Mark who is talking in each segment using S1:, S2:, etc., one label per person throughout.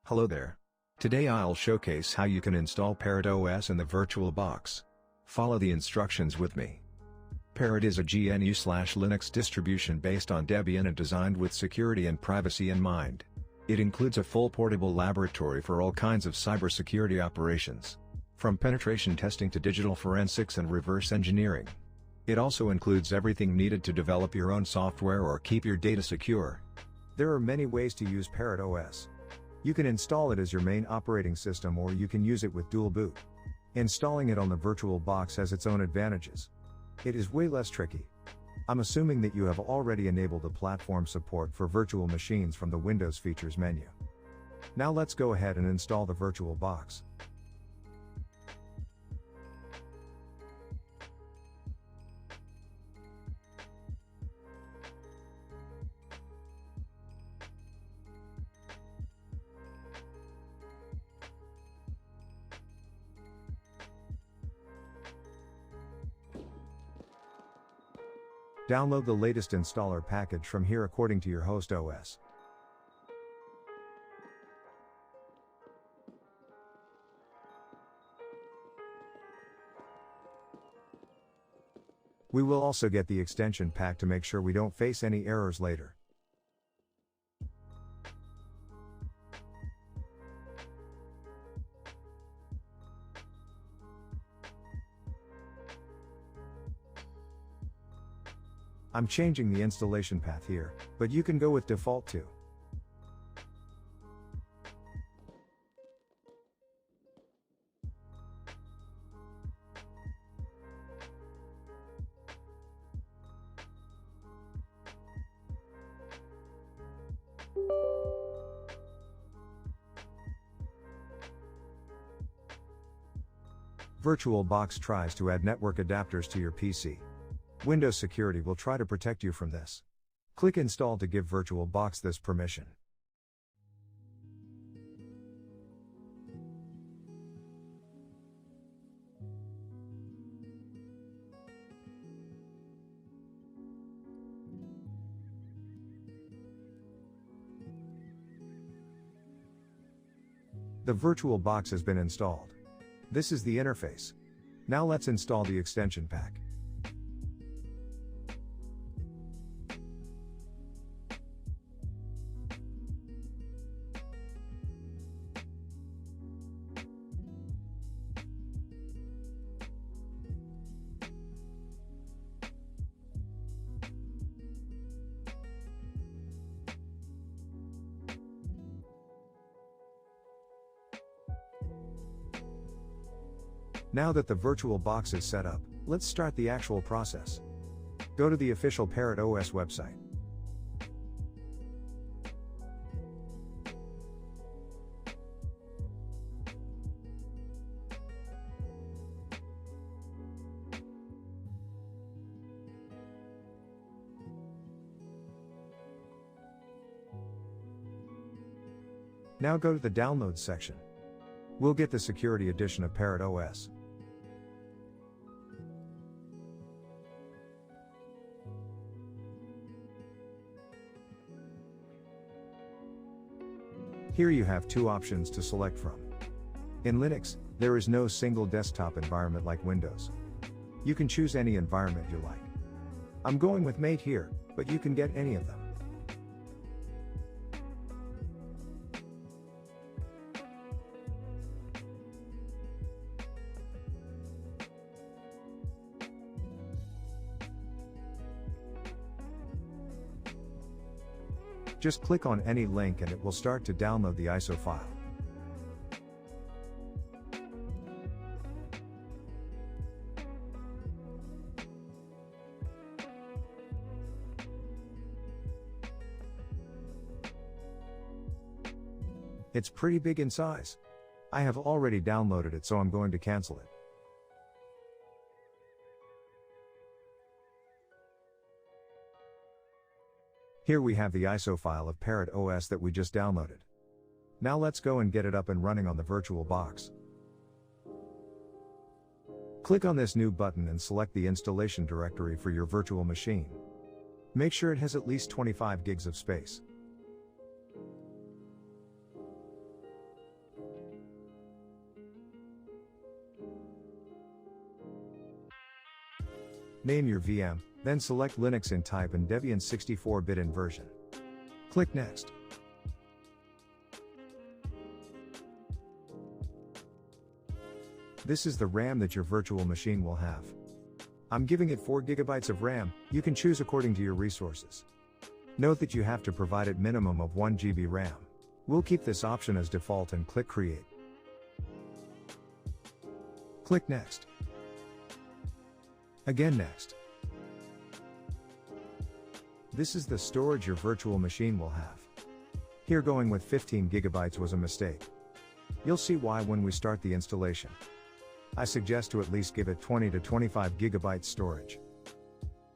S1: Hello there. Today I'll showcase how you can install Parrot OS in the VirtualBox. Follow the instructions with me. Parrot is a GNU/Linux distribution based on Debian and designed with security and privacy in mind. It includes a full portable laboratory for all kinds of cybersecurity operations, from penetration testing to digital forensics and reverse engineering. It also includes everything needed to develop your own software or keep your data secure. There are many ways to use Parrot OS. You can install it as your main operating system, or you can use it with dual boot. Installing it on the VirtualBox has its own advantages. It is way less tricky. I'm assuming that you have already enabled the platform support for virtual machines from the Windows Features menu. Now let's go ahead and install the VirtualBox. Download the latest installer package from here according to your host OS. We will also get the extension pack to make sure we don't face any errors later. I'm changing the installation path here, but you can go with default too. VirtualBox tries to add network adapters to your PC. Windows Security will try to protect you from this. Click Install to give VirtualBox this permission. The VirtualBox has been installed. This is the interface. Now let's install the extension pack. Now that the VirtualBox is set up, let's start the actual process. Go to the official Parrot OS website. Now go to the Downloads section. We'll get the Security Edition of Parrot OS. Here you have two options to select from. In Linux, there is no single desktop environment like Windows. You can choose any environment you like. I'm going with Mate here, but you can get any of them. Just click on any link and it will start to download the ISO file. It's pretty big in size. I have already downloaded it, so I'm going to cancel it. Here we have the ISO file of Parrot OS that we just downloaded. Now let's go and get it up and running on the VirtualBox. Click on this new button and select the installation directory for your virtual machine. Make sure it has at least 25 gigs of space. Name your VM, then select Linux in type and Debian 64-bit in version. Click Next. This is the RAM that your virtual machine will have. I'm giving it 4 GB of RAM, you can choose according to your resources. Note that you have to provide a minimum of 1 GB RAM. We'll keep this option as default and click Create. Click Next. Again Next. This is the storage your virtual machine will have. Here going with 15 GB was a mistake. You'll see why when we start the installation. I suggest to at least give it 20 to 25 GB storage.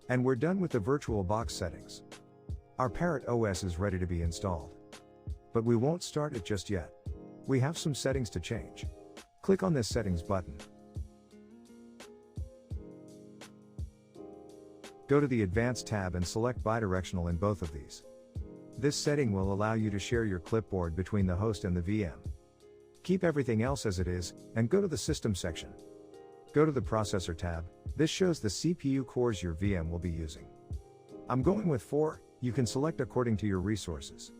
S1: And we're done with the VirtualBox settings. Our Parrot OS is ready to be installed. But we won't start it just yet. We have some settings to change. Click on this settings button. Go to the Advanced tab and select bidirectional in both of these. This setting will allow you to share your clipboard between the host and the VM. Keep everything else as it is, and go to the System section. Go to the Processor tab, this shows the CPU cores your VM will be using. I'm going with 4, you can select according to your resources.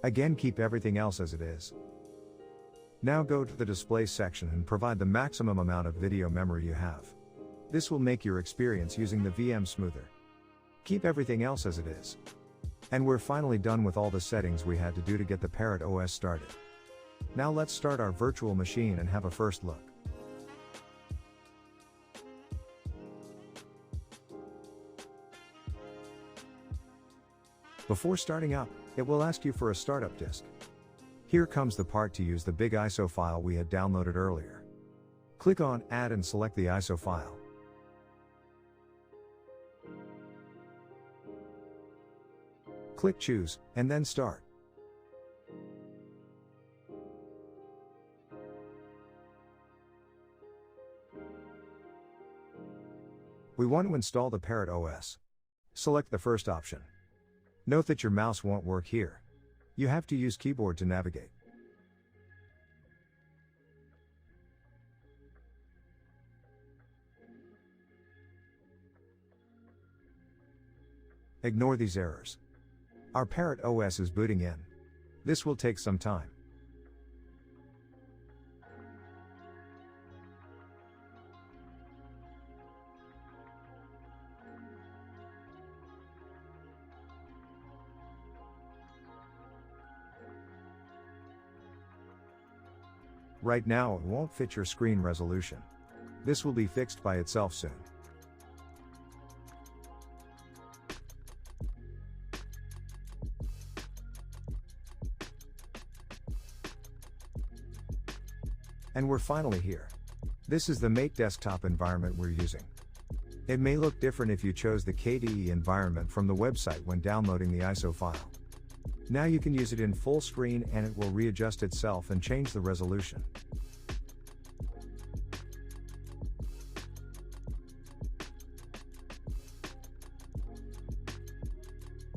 S1: Again, keep everything else as it is. Now go to the Display section and provide the maximum amount of video memory you have. This will make your experience using the VM smoother. Keep everything else as it is. And we're finally done with all the settings we had to do to get the Parrot OS started. Now let's start our virtual machine and have a first look. Before starting up, it will ask you for a startup disk. Here comes the part to use the big ISO file we had downloaded earlier. Click on Add and select the ISO file. Click Choose, and then Start. We want to install the Parrot OS. Select the first option. Note that your mouse won't work here. You have to use keyboard to navigate. Ignore these errors. Our Parrot OS is booting in. This will take some time. Right now it won't fit your screen resolution. This will be fixed by itself soon. And we're finally here. This is the Mate desktop environment we're using. It may look different if you chose the KDE environment from the website when downloading the ISO file. Now you can use it in full screen and it will readjust itself and change the resolution.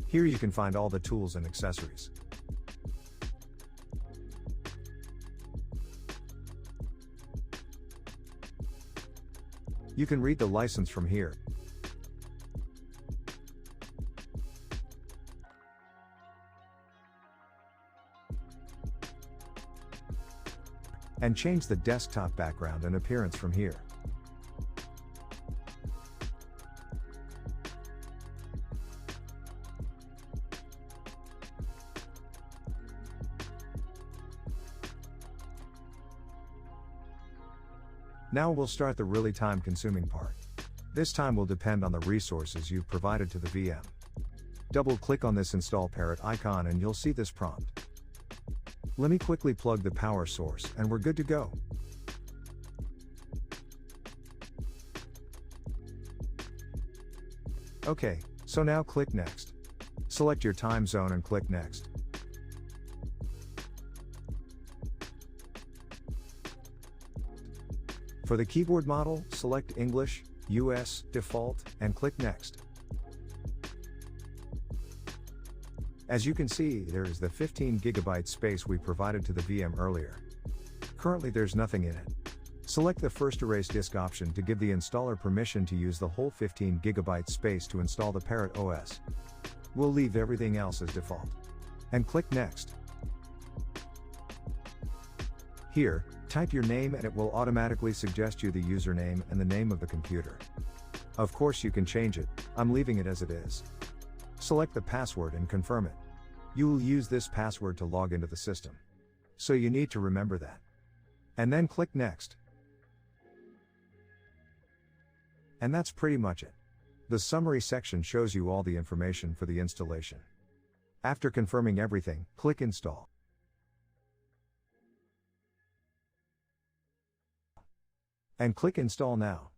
S1: Here you can find all the tools and accessories. You can read the license from here. And change the desktop background and appearance from here. Now we'll start the really time-consuming part. This time will depend on the resources you've provided to the VM. Double-click on this Install Parrot icon and you'll see this prompt. Let me quickly plug the power source and we're good to go. Okay, so now click Next. Select your time zone and click Next. For the keyboard model, select English, US, Default, and click Next. As you can see, there is the 15 GB space we provided to the VM earlier. Currently there's nothing in it. Select the first Erase Disk option to give the installer permission to use the whole 15 GB space to install the Parrot OS. We'll leave everything else as default. And click Next. Here, type your name and it will automatically suggest you the username and the name of the computer. Of course you can change it, I'm leaving it as it is. Select the password and confirm it. You will use this password to log into the system. So you need to remember that. And then click Next. And that's pretty much it. The summary section shows you all the information for the installation. After confirming everything, click Install. And click Install Now.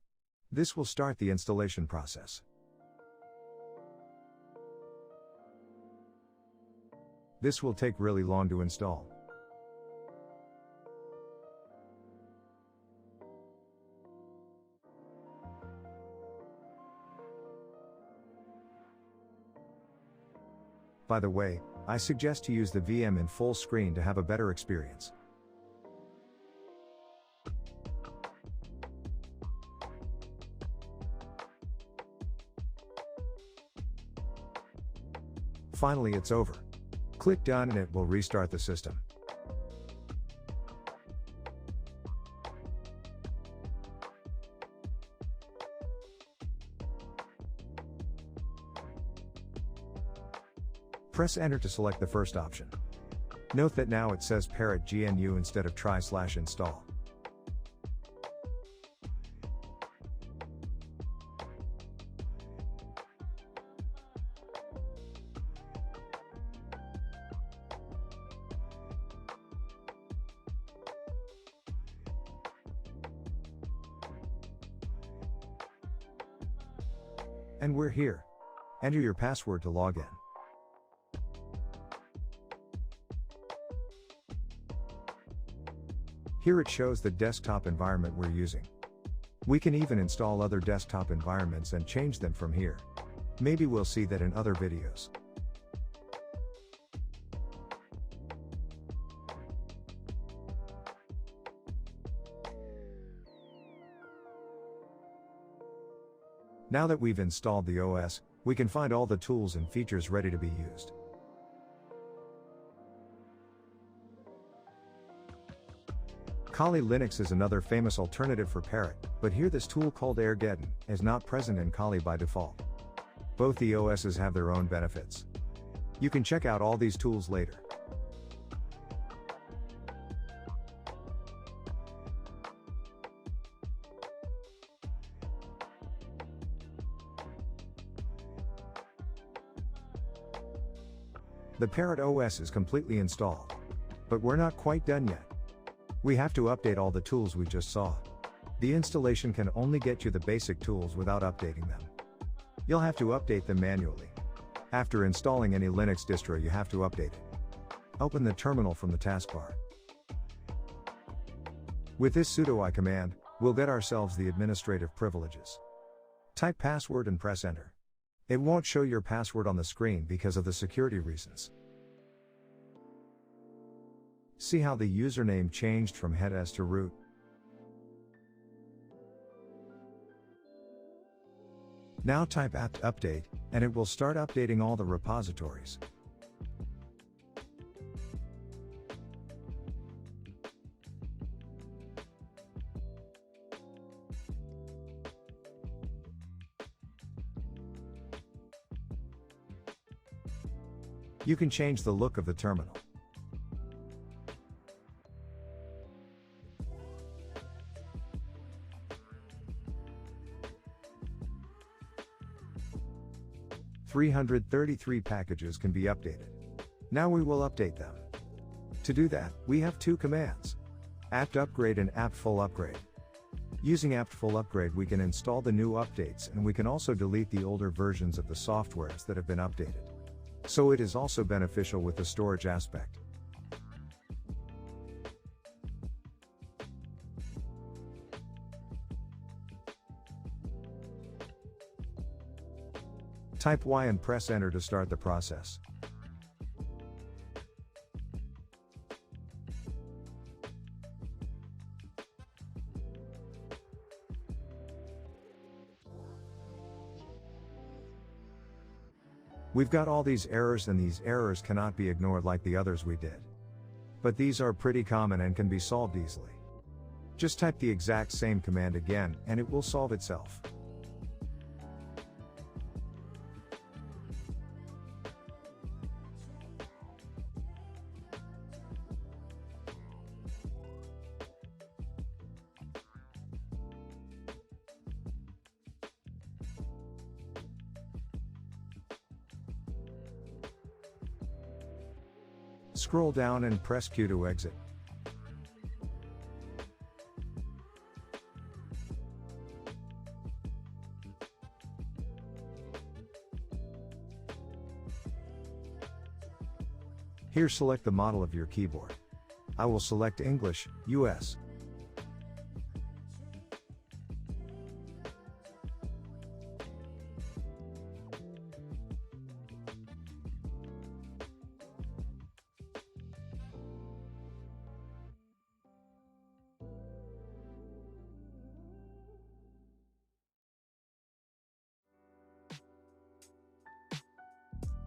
S1: This will start the installation process. This will take really long to install. By the way, I suggest to use the VM in full screen to have a better experience. Finally, it's over. Click Done and it will restart the system. Press Enter to select the first option. Note that now it says Parrot GNU instead of try/install. And we're here. Enter your password to log in. Here it shows the desktop environment we're using. We can even install other desktop environments and change them from here. Maybe we'll see that in other videos. Now that we've installed the OS, we can find all the tools and features ready to be used. Kali Linux is another famous alternative for Parrot, but here this tool called Airgeddon is not present in Kali by default. Both the OSs have their own benefits. You can check out all these tools later. The Parrot OS is completely installed. But we're not quite done yet. We have to update all the tools we just saw. The installation can only get you the basic tools without updating them. You'll have to update them manually. After installing any Linux distro, you have to update it. Open the terminal from the taskbar. With this sudo I command, we'll get ourselves the administrative privileges. Type password and press enter. It won't show your password on the screen because of the security reasons. See how the username changed from head_s to root? Now type apt update, and it will start updating all the repositories. You can change the look of the terminal. .333 packages can be updated. Now we will update them. To do that, we have two commands: apt upgrade and apt full upgrade. Using apt full upgrade we can install the new updates, and we can also delete the older versions of the softwares that have been updated. So it is also beneficial with the storage aspect. Type Y and press enter to start the process.
S2: We've got all these errors, and these errors cannot be ignored like the others we did. But these are pretty common and can be solved easily. Just type the exact same command again and it will solve itself. Scroll down and press Q to exit. Here select the model of your keyboard. I will select English, US.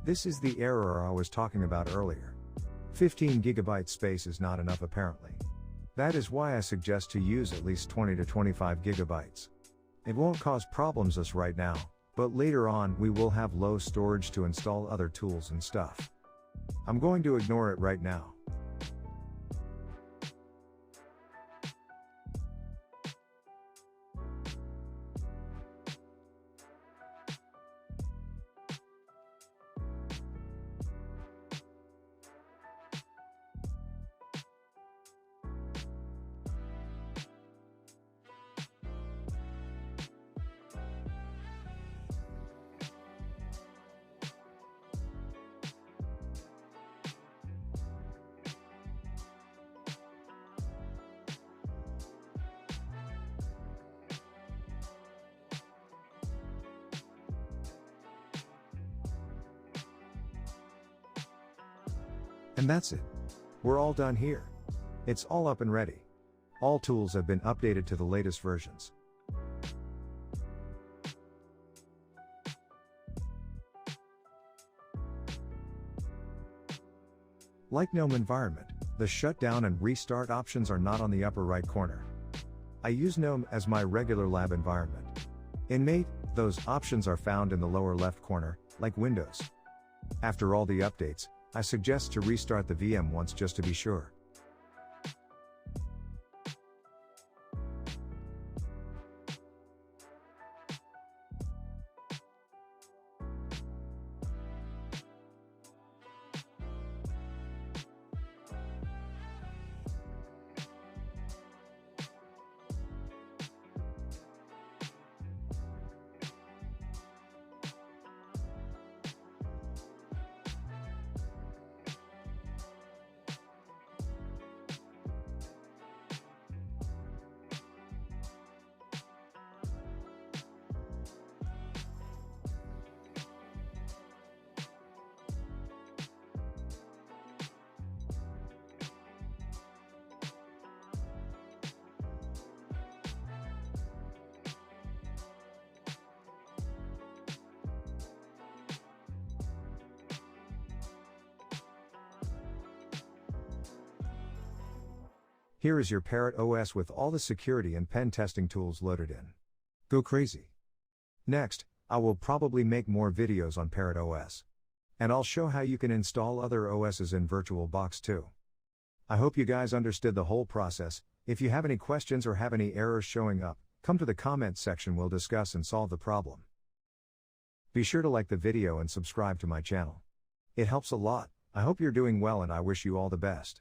S2: This is the error I was talking about earlier. 15 GB space is not enough apparently. That is why I suggest to use at least 20 to 25 GB. It won't cause problems us right now, but later on we will have low storage to install other tools and stuff. I'm going to ignore it right now. And that's it. We're all done here. It's all up and ready. All tools have been updated to the latest versions. Like GNOME environment, the shutdown and restart options are not on the upper right corner. I use GNOME as my regular lab environment. In Mate, those options are found in the lower left corner, like Windows. After all the updates, I suggest to restart the VM once just to be sure. Here is your Parrot OS with all the security and pen testing tools loaded in. Go crazy. Next, I will probably make more videos on Parrot OS. And I'll show how you can install other OSs in VirtualBox too. I hope you guys understood the whole process. If you have any questions or have any errors showing up, come to the comments section, we'll discuss and solve the problem. Be sure to like the video and subscribe to my channel. It helps a lot. I hope you're doing well and I wish you all the best.